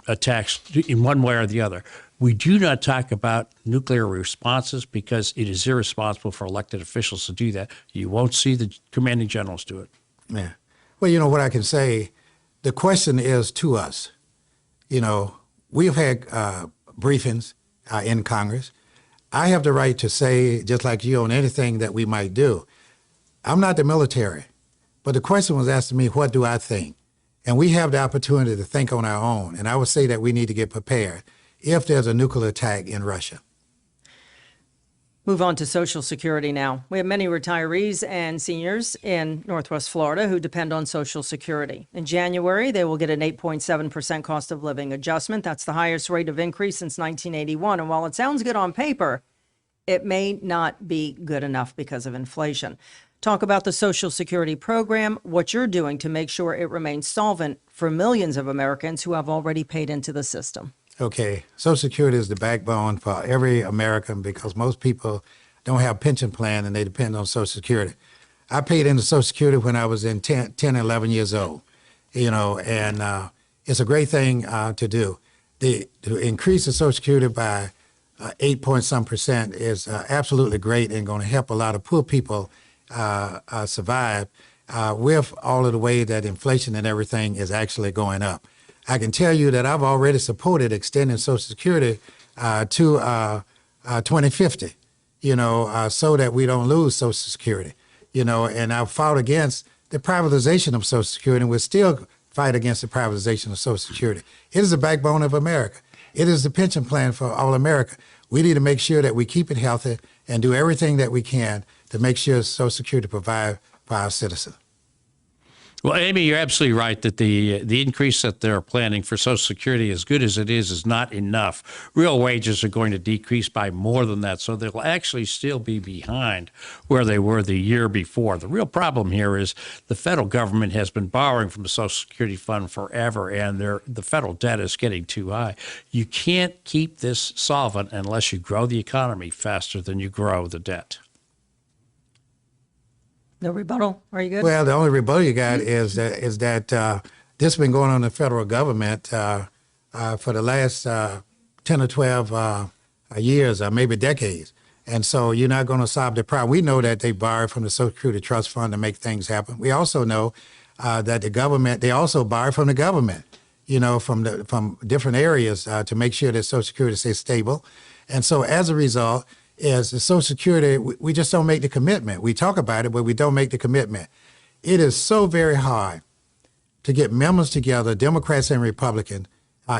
attacks in one way or the other. We do not talk about nuclear responses because it is irresponsible for elected officials to do that. You won't see the commanding generals do it. Yeah. Well, you know what I can say, the question is to us. You know, we've had briefings in Congress. I have the right to say, just like you, on anything that we might do. I'm not the military, but the question was asked to me, what do I think? And we have the opportunity to think on our own. And I would say that we need to get prepared if there's a nuclear attack in Russia. Move on to Social Security now. We have many retirees and seniors in Northwest Florida who depend on Social Security. In January, they will get an 8.7% cost of living adjustment. That's the highest rate of increase since 1981. And while it sounds good on paper, it may not be good enough because of inflation. Talk about the Social Security program, what you're doing to make sure it remains solvent for millions of Americans who have already paid into the system. Okay, Social Security is the backbone for every American because most people don't have a pension plan and they depend on Social Security. I paid into Social Security when I was in 10, 11 years old, you know, and it's a great thing to do. To increase the Social Security by 8-point-some% is absolutely great and going to help a lot of poor people survive with all of the way that inflation and everything is actually going up. I can tell you that I've already supported extending Social Security to 2050, you know, so that we don't lose Social Security, you know, and I've fought against the privatization of Social Security and we'll still fight against the privatization of Social Security. It is the backbone of America. It is the pension plan for all America. We need to make sure that we keep it healthy and do everything that we can to make sure Social Security provide for our citizens. Well, Amy, you're absolutely right that the increase that they're planning for Social Security, as good as it is not enough. Real wages are going to decrease by more than that, so they'll actually still be behind where they were the year before. The real problem here is the federal government has been borrowing from the Social Security fund forever, and the federal debt is getting too high. You can't keep this solvent unless you grow the economy faster than you grow the debt. No rebuttal? Are you good? Well, the only rebuttal you got is that this has been going on in the federal government for the last 10 or 12 years, or maybe decades. And so you're not going to solve the problem. We know that they borrowed from the Social Security Trust Fund to make things happen. We also know that the government, they also borrow from the government, you know, from different areas to make sure that Social Security stays stable. And so as a result, is the Social Security, we just don't make the commitment. We talk about it, but we don't make the commitment. It is so very hard to get members together, Democrats and Republicans,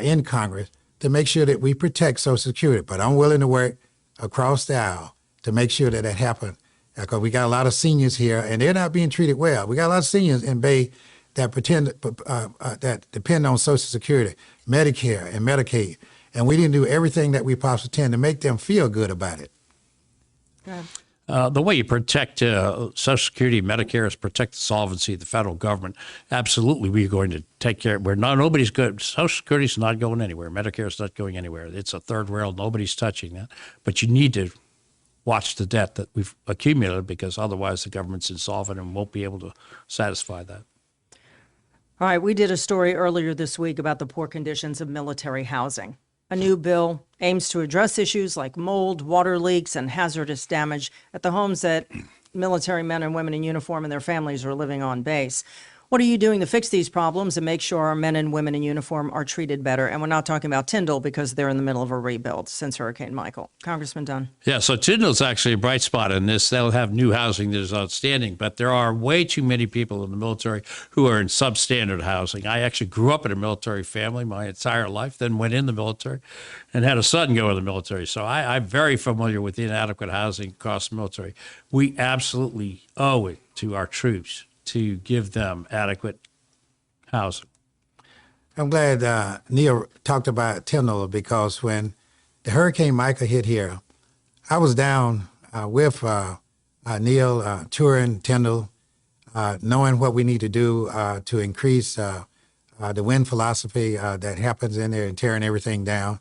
in Congress to make sure that we protect Social Security. But I'm willing to work across the aisle to make sure that that happens. Because we got a lot of seniors here, and they're not being treated well. We got a lot of seniors in Bay that that depend on Social Security, Medicare, and Medicaid. And we didn't do everything that we possibly can to make them feel good about it. The way you protect Social Security and Medicare is protect the solvency of the federal government. Absolutely, we're going to take care. Nobody's good. Social Security's not going anywhere. Medicare's not going anywhere. It's a third world. Nobody's touching that. But you need to watch the debt that we've accumulated, because otherwise the government's insolvent and won't be able to satisfy that. All right, we did a story earlier this week about the poor conditions of military housing. A new bill aims to address issues like mold, water leaks, and hazardous damage at the homes that military men and women in uniform and their families are living on base. What are you doing to fix these problems and make sure our men and women in uniform are treated better? And we're not talking about Tyndall, because they're in the middle of a rebuild since Hurricane Michael. Congressman Dunn. Yeah, so Tyndall's actually a bright spot in this. They'll have new housing that is outstanding, but there are way too many people in the military who are in substandard housing. I actually grew up in a military family my entire life, then went in the military and had a son go in the military. So I'm very familiar with inadequate housing across the military. We absolutely owe it to our troops to give them adequate housing. I'm glad Neal talked about Tyndall, because when the Hurricane Michael hit here, I was down with Neal, touring Tyndall, knowing what we need to do to increase the wind philosophy that happens in there and tearing everything down.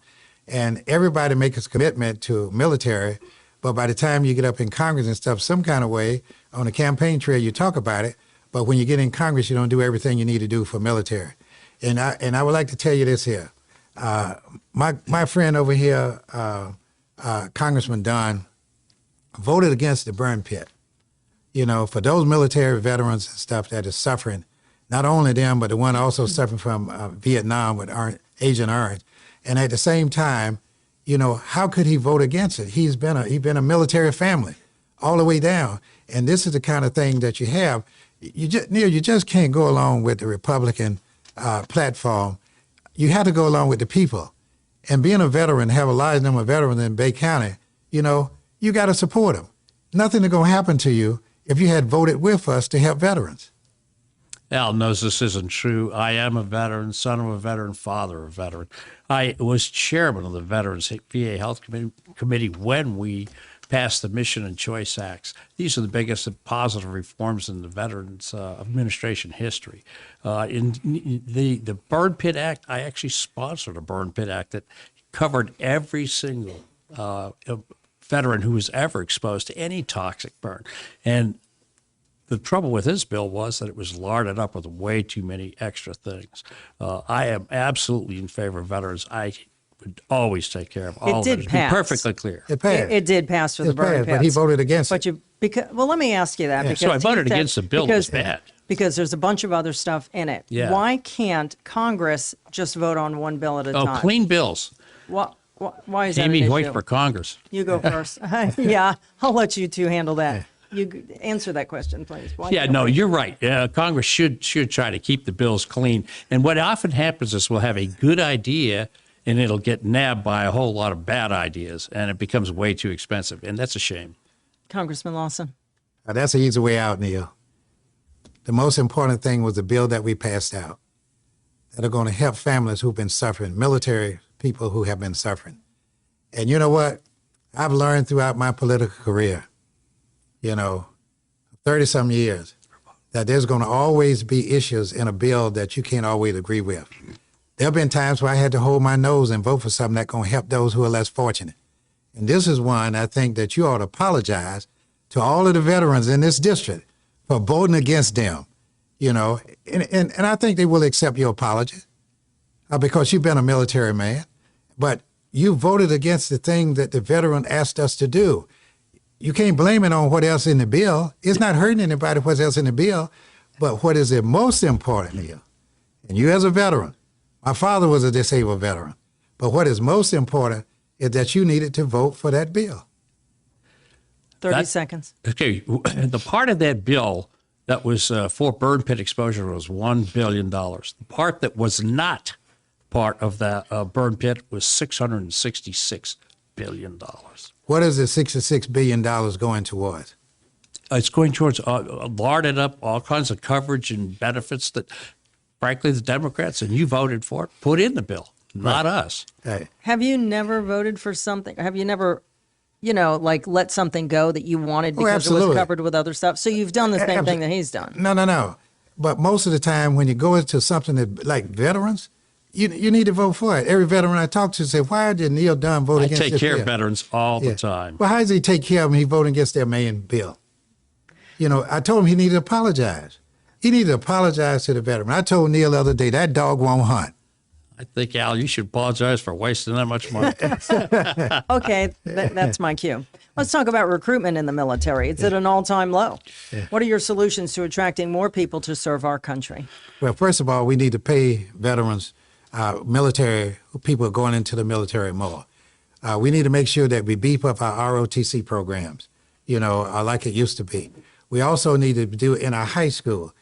And everybody makes a commitment to military, but by the time you get up in Congress and stuff, some kind of way, on the campaign trail, you talk about it, but when you get in Congress, you don't do everything you need to do for military. And I would like to tell you this here. My friend over here, Congressman Dunn, voted against the burn pit. You know, for those military veterans and stuff that is suffering, not only them, but the one also suffering from Vietnam with Agent Orange. And at the same time, you know, how could he vote against it? He's been a military family all the way down. And this is the kind of thing that you have. Neal, you just can't go along with the Republican platform. You have to go along with the people. And being a veteran, have a large number of veterans in Bay County, you know, you got to support them. Nothing is going to happen to you if you had voted with us to help veterans. Al knows this isn't true. I am a veteran, son of a veteran, father of a veteran. I was chairman of the Veterans VA Health Committee when we passed the Mission and Choice Acts. These are the biggest positive reforms in the Veterans Administration history. In the Burn Pit Act, I actually sponsored a Burn Pit Act that covered every single veteran who was ever exposed to any toxic burn. And the trouble with this bill was that it was larded up with way too many extra things. I am absolutely in favor of veterans. I would always take care of all of it. It did pass. Be perfectly clear. It passed. It did pass for the burn pits. But he voted against it. Well, let me ask you that. Yeah. Because so I voted against the bill. It was bad. Because there's a bunch of other stuff in it. Yeah. Why can't Congress just vote on one bill at a time? Oh, clean bills. Why is that Amy an Hoyt issue? for Congress. You go first. Yeah, I'll let you two handle that. You answer that question, please. You're right. Congress should try to keep the bills clean. And what often happens is we'll have a good idea, and it'll get nabbed by a whole lot of bad ideas, and it becomes way too expensive. And that's a shame. Congressman Lawson. That's an easy way out, Neal. The most important thing was the bill that we passed out that are going to help families who've been suffering, military people who have been suffering. And you know what? I've learned throughout my political career, 30-some years, that there's going to always be issues in a bill that you can't always agree with. There have been times where I had to hold my nose and vote for something that's going to help those who are less fortunate. And this is one I think that you ought to apologize to all of the veterans in this district for voting against them, and I think they will accept your apology because you've been a military man, but you voted against the thing that the veteran asked us to do. You can't blame it on what else in the bill. It's not hurting anybody what else in the bill, but what is the most important here, and you as a veteran, my father was a disabled veteran, but what is most important is that you needed to vote for that bill. 30 seconds. Okay, the part of that bill that was for burn pit exposure was $1 billion. The part that was not part of that burn pit was $666 billion. What is the $66 billion going towards? It's going towards larded up all kinds of coverage and benefits that, frankly, the Democrats, and you voted for it, put in the bill, not us. Hey. Have you never voted for something? Have you never, let something go that you wanted because it was covered with other stuff? So you've done the same thing that he's done. No. But most of the time when you go into something that, like veterans, you need to vote for it. Every veteran I talk to say, why did Neal Dunn vote I against this take care bill? of veterans all the time. Well, how does he take care of them? He voted against their main bill. You know, I told him he needed to apologize. He needed to apologize to the veteran. I told Neal the other day, that dog won't hunt. I think, Al, you should apologize for wasting that much money. Okay, that's my cue. Let's talk about recruitment in the military. It's at an all-time low. What are your solutions to attracting more people to serve our country? Well, first of all, we need to pay veterans, military people going into the military more. We need to make sure that we beef up our ROTC programs, you know, like it used to be. We also need to do it in our high school.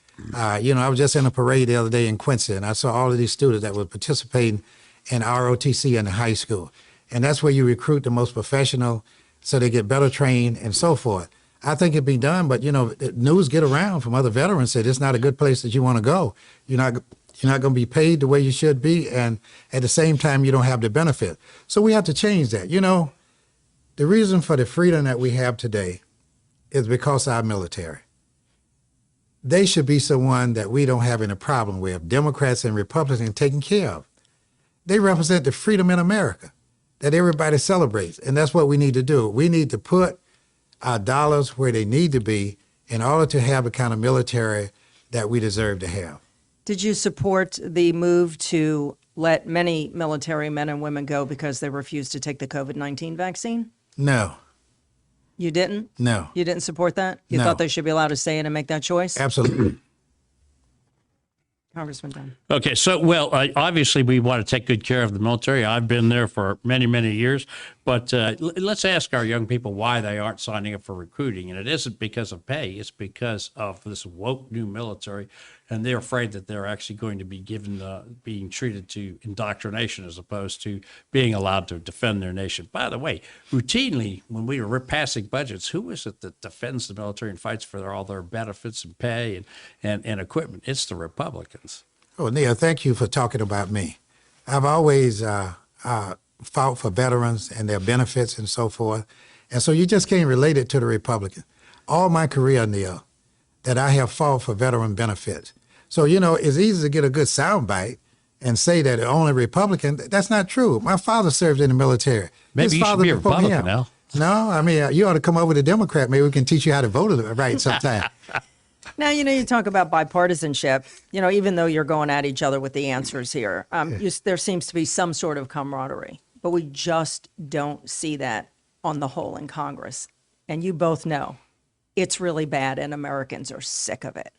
You know, I was just in a parade the other day in Quincy, and I saw all of these students that were participating in ROTC in the high school. And that's where you recruit the most professional so they get better trained and so forth. I think it'd be done, but, you know, the news get around from other veterans said it's not a good place that you want to go. You're not going to be paid the way you should be, and at the same time, you don't have the benefit. So we have to change that. You know, the reason for the freedom that we have today is because of our military. They should be someone that we don't have any problem with, Democrats and Republicans taking care of. They represent the freedom in America that everybody celebrates, and that's what we need to do. We need to put our dollars where they need to be in order to have the kind of military that we deserve to have. Did you support the move to let many military men and women go because they refused to take the COVID-19 vaccine? No. You didn't? No. You didn't support that? You No. thought they should be allowed to stay in and make that choice? Absolutely. Congressman Dunn. Okay, so, well, obviously we want to take good care of the military. I've been there for many, many years. But let's ask our young people why they aren't signing up for recruiting. And it isn't because of pay. It's because of this woke new military. And they're afraid that they're actually going to be being treated to indoctrination as opposed to being allowed to defend their nation. By the way, routinely, when we were passing budgets, who is it that defends the military and fights for all their benefits and pay and equipment? It's the Republicans. Oh, Neal, thank you for talking about me. I've always fought for veterans and their benefits and so forth. And so you just can't relate it to the Republican. All my career, Neal, that I have fought for veteran benefits. So, you know, it's easy to get a good soundbite and say that only Republican. That's not true. My father served in the military. Maybe you should be a Republican now. No, I mean, you ought to come over to Democrat. Maybe we can teach you how to vote right sometime. Now, you know, you talk about bipartisanship, you know, even though you're going at each other with the answers here, there seems to be some sort of camaraderie, but we just don't see that on the whole in Congress. And you both know it's really bad and Americans are sick of it.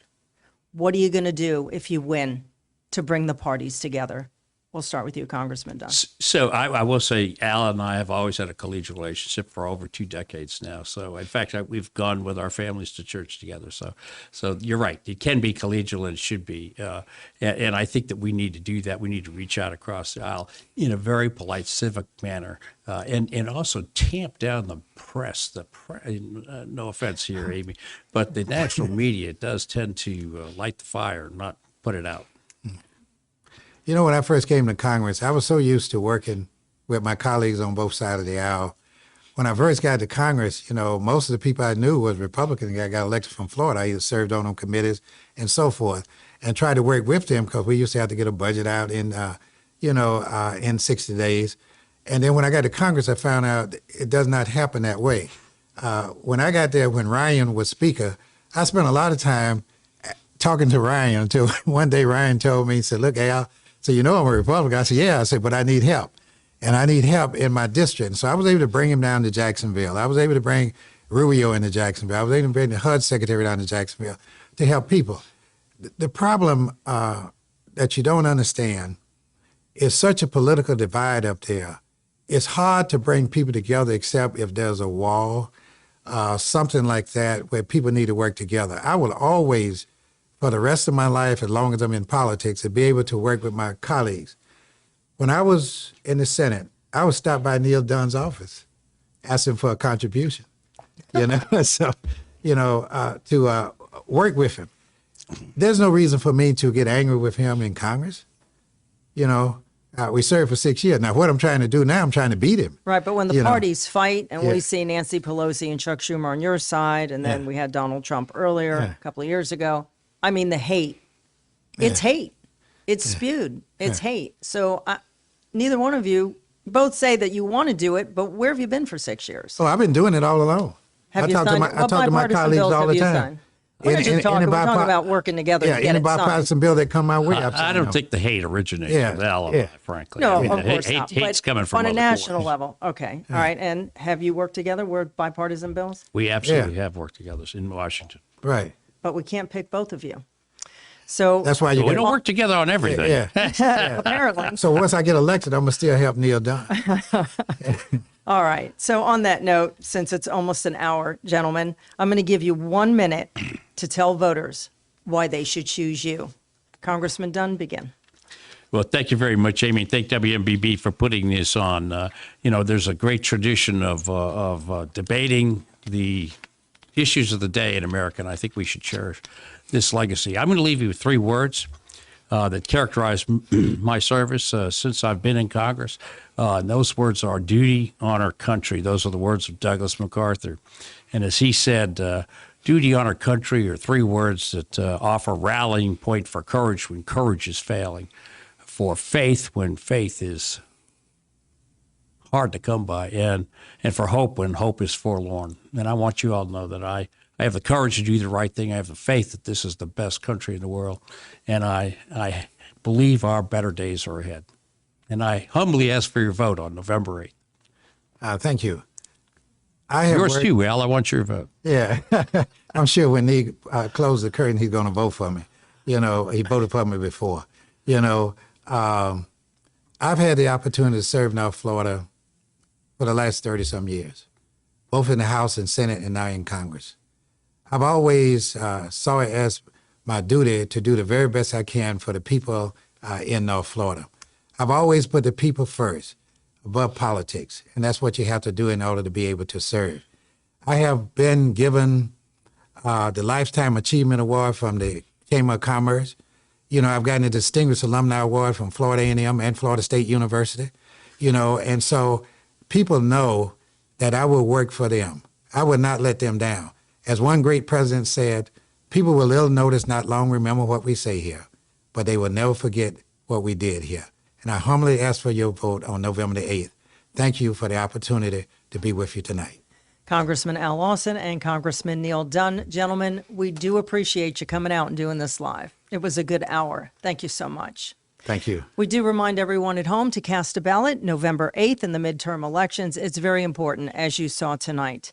What are you going to do if you win to bring the parties together? We'll start with you, Congressman Dunn. So I will say, Al and I have always had a collegial relationship for over 2 decades now. So in fact, we've gone with our families to church together. So you're right. It can be collegial and it should be. And I think that we need to do that. We need to reach out across the aisle in a very polite, civic manner, and also tamp down the press. No offense here, Amy, but the national media does tend to light the fire, not put it out. You know, when I first came to Congress, I was so used to working with my colleagues on both sides of the aisle. When I first got to Congress, you know, most of the people I knew was Republicans. I got elected from Florida. I either served on them committees and so forth, and tried to work with them because we used to have to get a budget out in 60 days. And then when I got to Congress, I found out it does not happen that way. When I got there, when Ryan was Speaker, I spent a lot of time talking to Ryan until one day Ryan told me, he said, "Look, Al, so you know I'm a Republican." I said, "Yeah." I said, "But I need help. And I need help in my district." And so I was able to bring him down to Jacksonville. I was able to bring Rubio into Jacksonville. I was able to bring the HUD secretary down to Jacksonville to help people. The problem that you don't understand is such a political divide up there. It's hard to bring people together except if there's a wall, something like that, where people need to work together. I will always, for the rest of my life, as long as I'm in politics, to be able to work with my colleagues. When I was in the Senate, I would stop by Neal Dunn's office, asking for a contribution, so, to work with him. There's no reason for me to get angry with him in Congress. We served for 6 years. Now, what I'm trying to do now, I'm trying to beat him. Right, but when the parties fight, and we see Nancy Pelosi and Chuck Schumer on your side, and then we had Donald Trump earlier, a couple of years ago, I mean, the hate, it's hate. It's spewed. It's hate. So neither one of you both say that you want to do it, but where have you been for 6 years? Oh, I've been doing it all along. Have I you talk signed? to my, I What talk to my bipartisan colleagues bills all have the you time. signed? We're not just talking. We're talking about working together Yeah, to get any it signed. bipartisan bill that come my way, I've I signed don't them. think the hate originates with Alibi, frankly. No, I mean, of course not. Hate's But coming from on a other national quarters. level. Okay. All right. And have you worked together? Worked bipartisan bills? We absolutely have worked together in Washington. Right. But we can't pick both of you. So That's why you But we get don't work together on everything. Yeah. apparently. So once I get elected, I'm gonna still help Neal Dunn. All right. So on that note, since it's almost an hour, gentlemen, I'm going to give you 1 minute to tell voters why they should choose you. Congressman Dunn, begin. Well, thank you very much, Amy. Thank WMBB for putting this on. There's a great tradition of debating the issues of the day in America, and I think we should cherish this legacy. I'm going to leave you with 3 words that characterize my service since I've been in Congress. And those words are duty, honor, country. Those are the words of Douglas MacArthur. And as he said, duty, honor, country are 3 words that offer rallying point for courage when courage is failing, for faith when faith is hard to come by, and for hope when hope is forlorn. And I want you all to know that I have the courage to do the right thing. I have the faith that this is the best country in the world, and I believe our better days are ahead. And I humbly ask for your vote on November 8th. Thank you. I have Yours worked- too, Al. I want your vote. Yeah, I'm sure when he closed the curtain, he's going to vote for me. He voted for me before. I've had the opportunity to serve North Florida for the last 30-some years, both in the House and Senate and now in Congress. I've always saw it as my duty to do the very best I can for the people in North Florida. I've always put the people first, above politics, and that's what you have to do in order to be able to serve. I have been given the Lifetime Achievement Award from the Chamber of Commerce. I've gotten a Distinguished Alumni Award from Florida A&M and Florida State University. And so people know that I will work for them. I will not let them down. As one great president said, people will little notice, not long remember what we say here, but they will never forget what we did here. And I humbly ask for your vote on November the 8th. Thank you for the opportunity to be with you tonight. Congressman Al Lawson and Congressman Neal Dunn. Gentlemen, we do appreciate you coming out and doing this live. It was a good hour. Thank you so much. Thank you. We do remind everyone at home to cast a ballot November 8th in the midterm elections. It's very important, as you saw tonight.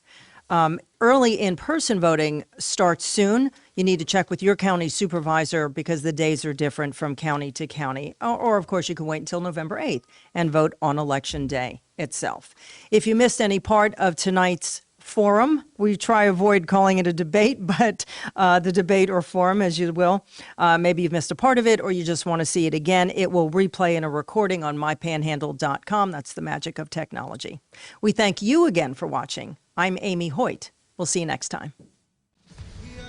Early in-person voting starts soon. You need to check with your county supervisor because the days are different from county to county. Or, of course, you can wait until November 8th and vote on Election Day itself. If you missed any part of tonight's forum, we try avoid calling it a debate, but the debate or forum, as you will. Maybe you've missed a part of it or you just want to see it again. It will replay in a recording on mypanhandle.com. That's the magic of technology. We thank you again for watching. I'm Amy Hoyt. We'll see you next time.